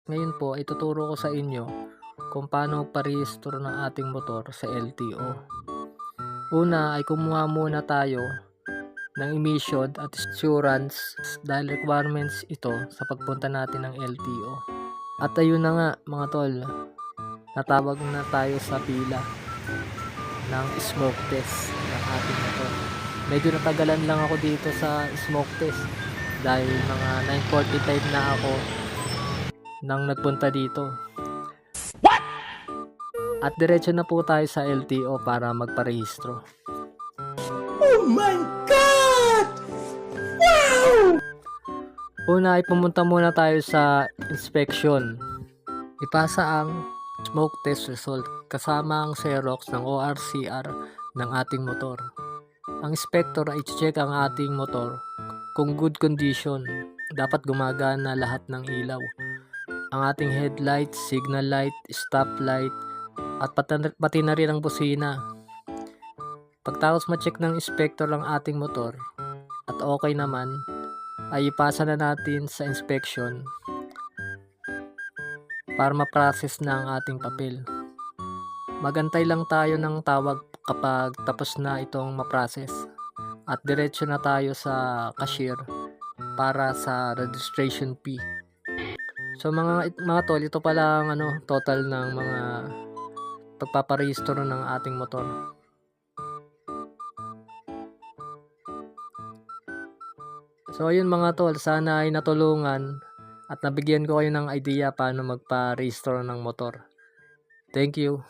ngayon po ituturo ko sa inyo kung paano magparehistro ng ating motor sa LTO. Una ay kumuha muna tayo ng emission at insurance dahil requirements ito sa pagpunta natin ng LTO. At ayun na nga mga tol, natawag na tayo sa pila ng smoke test ng ating motor. Medyo natagalan lang ako dito sa smoke test dahil mga 9:45 na ako nang nagpunta dito. What? At diretso na po tayo sa LTO para magparehistro. Oh my God! Wow! Una ay pumunta muna tayo sa inspection. Ipasa ang smoke test result kasama ang Xerox ng ORCR ng ating motor. Ang inspector ay i-check ang ating motor kung good condition. Dapat gumagana lahat ng ilaw. Ang ating headlight, signal light, stop light, at pati na rin ang busina. Pagtapos ma-check ng inspector ang ating motor at okay naman, ay ipasa na natin sa inspection para ma-process na ang ating papel. Magantay lang tayo ng tawag kapag tapos na itong ma-process at diretso na tayo sa cashier para sa registration fee. So mga tol, ito pala ang total ng mga pagpaparehistro ng ating motor. So ayun mga tol, sana ay natulungan at nabigyan ko kayo ng idea paano magpa-rehistro ng motor. Thank you.